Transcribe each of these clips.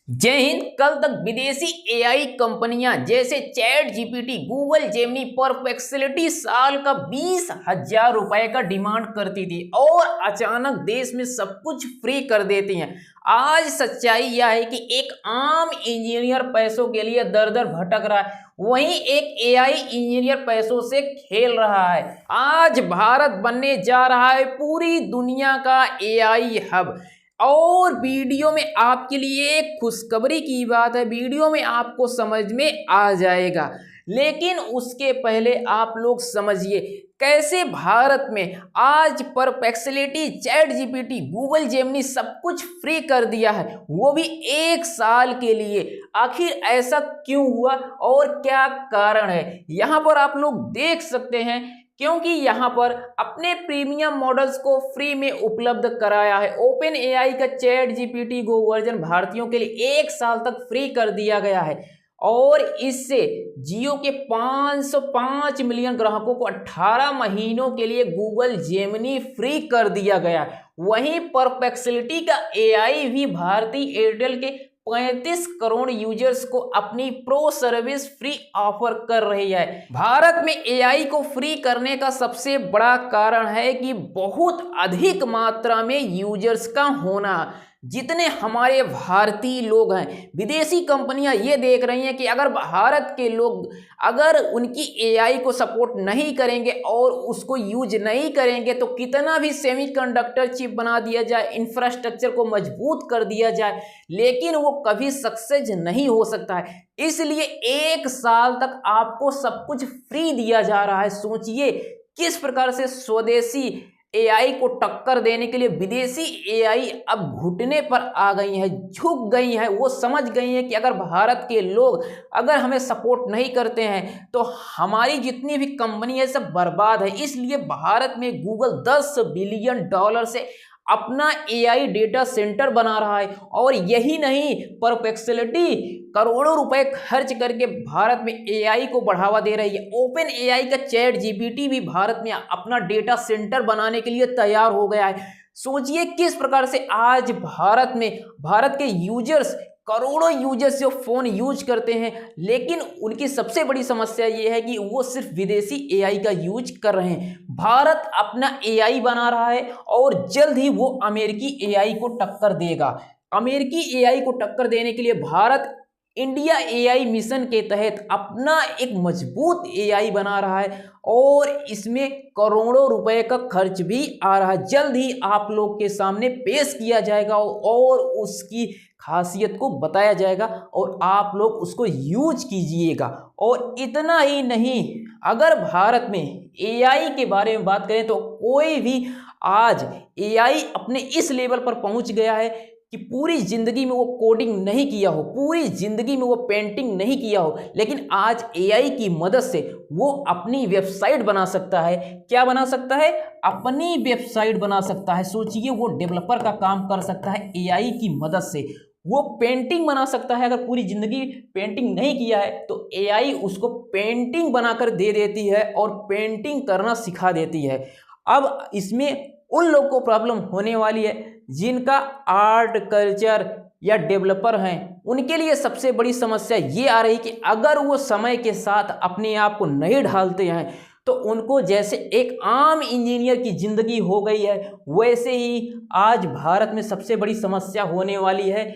जय हिंद। कल तक विदेशी एआई कंपनियां जैसे chat GPT, Google Gemini perplexity साल का 20,000 रुपए का डिमांड करती थी और अचानक देश में सब कुछ फ्री कर देती हैं। आज सच्चाई यह है कि एक आम इंजीनियर पैसों के लिए दर दर भटक रहा है, वहीं एक एआई इंजीनियर पैसों से खेल रहा है। आज भारत बनने जा रहा है पूरी दुनिया का एआई हब। और वीडियो में आपके लिए एक खुशखबरी की बात है, वीडियो में आपको समझ में आ जाएगा। लेकिन उसके पहले आप लोग समझिए कैसे भारत में आज perplexity, chat GPT, Google Gemini सब कुछ फ्री कर दिया है, वो भी 1 साल के लिए। आखिर ऐसा क्यों हुआ और क्या कारण है, यहाँ पर आप लोग देख सकते हैं। क्योंकि यहाँ पर अपने प्रीमियम मॉडल्स को फ्री में उपलब्ध कराया है। ओपन एआई का चैट जीपीटी गो वर्जन भारतीयों के लिए 1 साल तक फ्री कर दिया गया है और इससे जियो के 505 मिलियन ग्राहकों को 18 महीनों के लिए गूगल जेमिनी फ्री कर दिया गया है। वहीं परप्लेक्सिटी का एआई भी भारतीय एयरटेल के 35 करोड़ यूजर्स को अपनी प्रो सर्विस फ्री ऑफर कर रही है। भारत में एआई को फ्री करने का सबसे बड़ा कारण है कि बहुत अधिक मात्रा में यूजर्स का होना। जितने हमारे भारतीय लोग हैं, विदेशी कंपनियां ये देख रही हैं कि अगर भारत के लोग अगर उनकी एआई को सपोर्ट नहीं करेंगे और उसको यूज नहीं करेंगे तो कितना भी सेमीकंडक्टर चिप बना दिया जाए, इंफ्रास्ट्रक्चर को मजबूत कर दिया जाए, लेकिन वो कभी सक्सेस नहीं हो सकता है। इसलिए 1 साल तक आपको सब कुछ फ्री दिया जा रहा है। सोचिए किस प्रकार से स्वदेशी एआई को टक्कर देने के लिए विदेशी एआई अब घुटने पर आ गई है, झुक गई है। वो समझ गई है कि अगर भारत के लोग अगर हमें सपोर्ट नहीं करते हैं तो हमारी जितनी भी कंपनी है सब बर्बाद है। इसलिए भारत में गूगल $10 बिलियन से अपना एआई डेटा सेंटर बना रहा है और यही नहीं, परप्लेक्सिटी करोड़ों रुपए खर्च करके भारत में एआई को बढ़ावा दे रही है। ओपन एआई का चैट जीपीटी भी भारत में अपना डेटा सेंटर बनाने के लिए तैयार हो गया है। सोचिए किस प्रकार से आज भारत में भारत के यूजर्स, करोड़ों यूजर्स जो फोन यूज करते हैं, लेकिन उनकी सबसे बड़ी समस्या ये है कि वो सिर्फ विदेशी एआई का यूज कर रहे हैं। भारत अपना एआई बना रहा है और जल्द ही वो अमेरिकी एआई को टक्कर देगा। अमेरिकी एआई को टक्कर देने के लिए भारत इंडिया एआई मिशन के तहत अपना एक मजबूत एआई बना रहा है और इसमें करोड़ों रुपए का खर्च भी आ रहा है। जल्द ही आप लोग के सामने पेश किया जाएगा और उसकी खासियत को बताया जाएगा और आप लोग उसको यूज कीजिएगा। और इतना ही नहीं, अगर भारत में एआई के बारे में बात करें तो कोई भी आज एआई अपने इस लेवल पर पहुंच गया है कि पूरी जिंदगी में वो कोडिंग नहीं किया हो, पूरी जिंदगी में वो पेंटिंग नहीं किया हो, लेकिन आज एआई की मदद से वो अपनी वेबसाइट बना सकता है। क्या बना सकता है? अपनी वेबसाइट बना सकता है। सोचिए वो डेवलपर का काम कर सकता है एआई की मदद से। वो पेंटिंग बना सकता है, अगर पूरी जिंदगी पेंटिंग नहीं किया है तो एआई उसको पेंटिंग बनाकर दे देती है और पेंटिंग करना सिखा देती है। अब इसमें उन लोगों को प्रॉब्लम होने वाली है जिनका आर्ट, कल्चर या डेवलपर हैं, उनके लिए सबसे बड़ी समस्या ये आ रही कि अगर वो समय के साथ अपने आप को नहीं ढालते हैं तो उनको जैसे एक आम इंजीनियर की जिंदगी हो गई है, वैसे ही आज भारत में सबसे बड़ी समस्या होने वाली है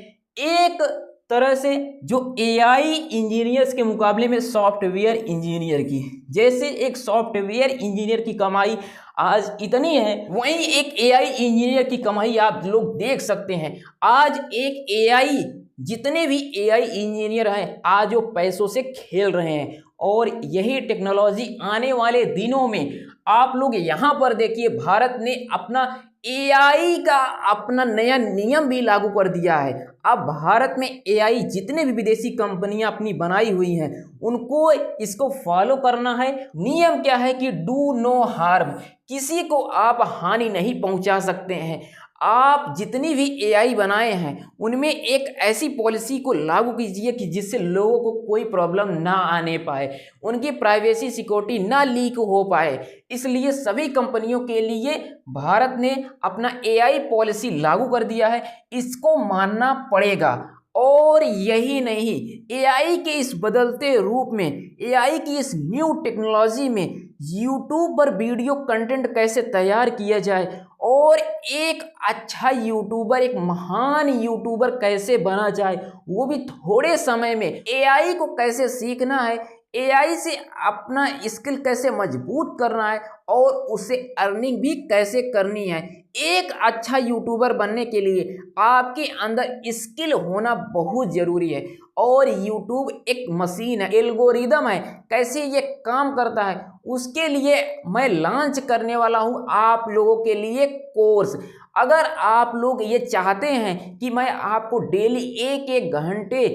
एक तरह से जो एआई इंजीनियर्स के मुकाबले में सॉफ्टवेयर इंजीनियर की। जैसे एक सॉफ्टवेयर इंजीनियर की कमाई आज इतनी है, वहीं एक एआई इंजीनियर की कमाई आप लोग देख सकते हैं। आज एक एआई, जितने भी एआई इंजीनियर हैं आज वो पैसों से खेल रहे हैं और यही टेक्नोलॉजी आने वाले दिनों में आप लोग यहाँ पर देखिए, भारत ने अपना एआई का अपना नया नियम भी लागू कर दिया है। अब भारत में एआई जितने भी विदेशी कंपनियां अपनी बनाई हुई हैं उनको इसको फॉलो करना है। नियम क्या है कि डू नो हार्म, किसी को आप हानि नहीं पहुंचा सकते हैं। आप जितनी भी एआई बनाए हैं उनमें एक ऐसी पॉलिसी को लागू कीजिए कि जिससे लोगों को कोई प्रॉब्लम ना आने पाए, उनकी प्राइवेसी सिक्योरिटी ना लीक हो पाए। इसलिए सभी कंपनियों के लिए भारत ने अपना एआई पॉलिसी लागू कर दिया है, इसको मानना पड़ेगा। और यही नहीं, एआई के इस बदलते रूप में, एआई की इस न्यू टेक्नोलॉजी में यूट्यूब पर वीडियो कंटेंट कैसे तैयार किया जाए और एक अच्छा यूट्यूबर, एक महान यूट्यूबर कैसे बना जाए, वो भी थोड़े समय में। एआई को कैसे सीखना है, एआई से अपना स्किल कैसे मजबूत करना है और उसे अर्निंग भी कैसे करनी है। एक अच्छा यूट्यूबर बनने के लिए आपके अंदर स्किल होना बहुत ज़रूरी है। और यूट्यूब एक मशीन है, एल्गोरिदम है, कैसे ये काम करता है उसके लिए मैं लॉन्च करने वाला हूँ आप लोगों के लिए कोर्स। अगर आप लोग ये चाहते हैं कि मैं आपको डेली 1-1 घंटे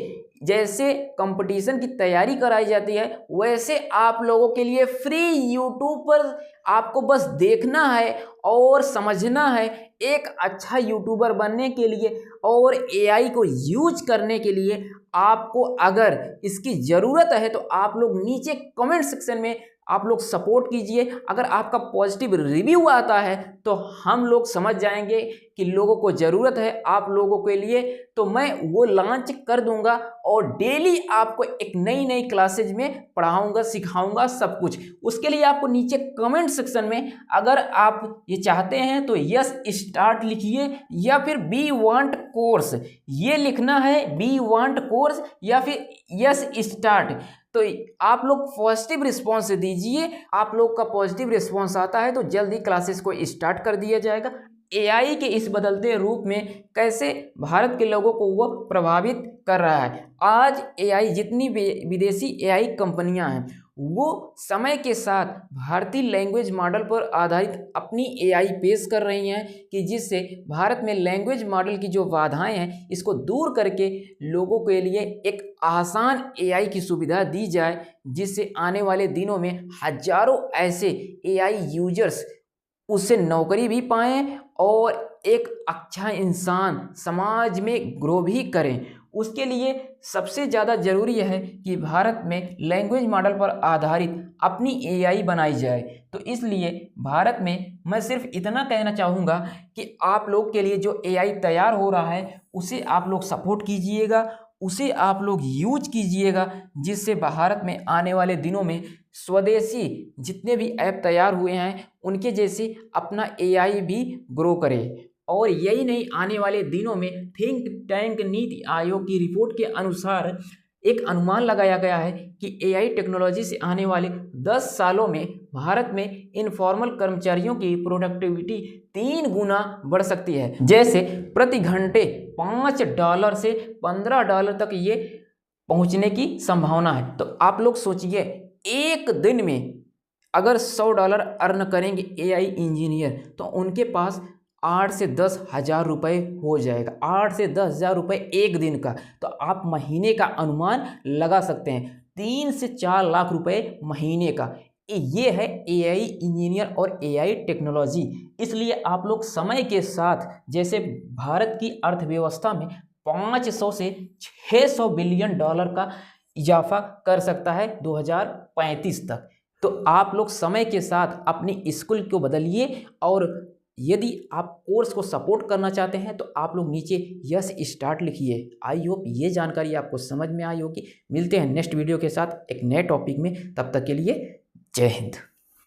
जैसे कंपटीशन की तैयारी कराई जाती है वैसे आप लोगों के लिए फ्री यूट्यूब पर आपको बस देखना है और समझना है एक अच्छा यूट्यूबर बनने के लिए और एआई को यूज करने के लिए आपको अगर इसकी ज़रूरत है तो आप लोग नीचे कमेंट सेक्शन में आप लोग सपोर्ट कीजिए। अगर आपका पॉजिटिव रिव्यू आता है तो हम लोग समझ जाएंगे कि लोगों को ज़रूरत है आप लोगों के लिए, तो मैं वो लॉन्च कर दूंगा और डेली आपको एक नई नई क्लासेज में पढ़ाऊंगा, सिखाऊंगा सब कुछ। उसके लिए आपको नीचे कमेंट सेक्शन में अगर आप ये चाहते हैं तो यस स्टार्ट लिखिए या फिर बी वांट कोर्स, ये लिखना है बी वांट कोर्स या फिर यस स्टार्ट। तो आप लोग पॉजिटिव रिस्पॉन्स दीजिए, आप लोग का पॉजिटिव रिस्पॉन्स आता है तो जल्दी क्लासेस को स्टार्ट कर दिया जाएगा। एआई के इस बदलते रूप में कैसे भारत के लोगों को वो प्रभावित कर रहा है। आज एआई जितनी विदेशी एआई कंपनियां हैं वो समय के साथ भारतीय लैंग्वेज मॉडल पर आधारित अपनी एआई पेश कर रही हैं कि जिससे भारत में लैंग्वेज मॉडल की जो बाधाएं हैं इसको दूर करके लोगों के लिए एक आसान एआई की सुविधा दी जाए, जिससे आने वाले दिनों में हजारों ऐसे एआई यूजर्स उससे नौकरी भी पाएं और एक अच्छा इंसान समाज में ग्रो भी करें। उसके लिए सबसे ज़्यादा ज़रूरी है कि भारत में लैंग्वेज मॉडल पर आधारित अपनी एआई बनाई जाए। तो इसलिए भारत में मैं सिर्फ इतना कहना चाहूँगा कि आप लोग के लिए जो एआई तैयार हो रहा है उसे आप लोग सपोर्ट कीजिएगा, उसे आप लोग यूज कीजिएगा, जिससे भारत में आने वाले दिनों में स्वदेशी जितने भी ऐप तैयार हुए हैं उनके जैसे अपना एआई भी ग्रो करे। और यही नहीं, आने वाले दिनों में थिंक टैंक नीति आयोग की रिपोर्ट के अनुसार एक अनुमान लगाया गया है कि एआई टेक्नोलॉजी से आने वाले 10 सालों में भारत में इनफॉर्मल कर्मचारियों की प्रोडक्टिविटी 3 गुना बढ़ सकती है। जैसे प्रति घंटे $5 से $15 तक ये पहुंचने की संभावना है। तो आप लोग सोचिए, एक दिन में अगर $100 अर्न करेंगे एआई इंजीनियर तो उनके पास 8 से 10 हज़ार रुपये हो जाएगा। 8 से 10 हज़ार रुपये एक दिन का, तो आप महीने का अनुमान लगा सकते हैं 3 से 4 लाख रुपए महीने का। ये है एआई इंजीनियर और एआई टेक्नोलॉजी। इसलिए आप लोग समय के साथ, जैसे भारत की अर्थव्यवस्था में 500 से 600 बिलियन डॉलर का इजाफा कर सकता है 2035 तक, तो आप लोग समय के साथ अपनी स्किल को बदलिए। और यदि आप कोर्स को सपोर्ट करना चाहते हैं तो आप लोग नीचे यस स्टार्ट लिखिए। आई होप ये जानकारी आपको समझ में आई होगी। मिलते हैं नेक्स्ट वीडियो के साथ एक नए टॉपिक में, तब तक के लिए जय हिंद।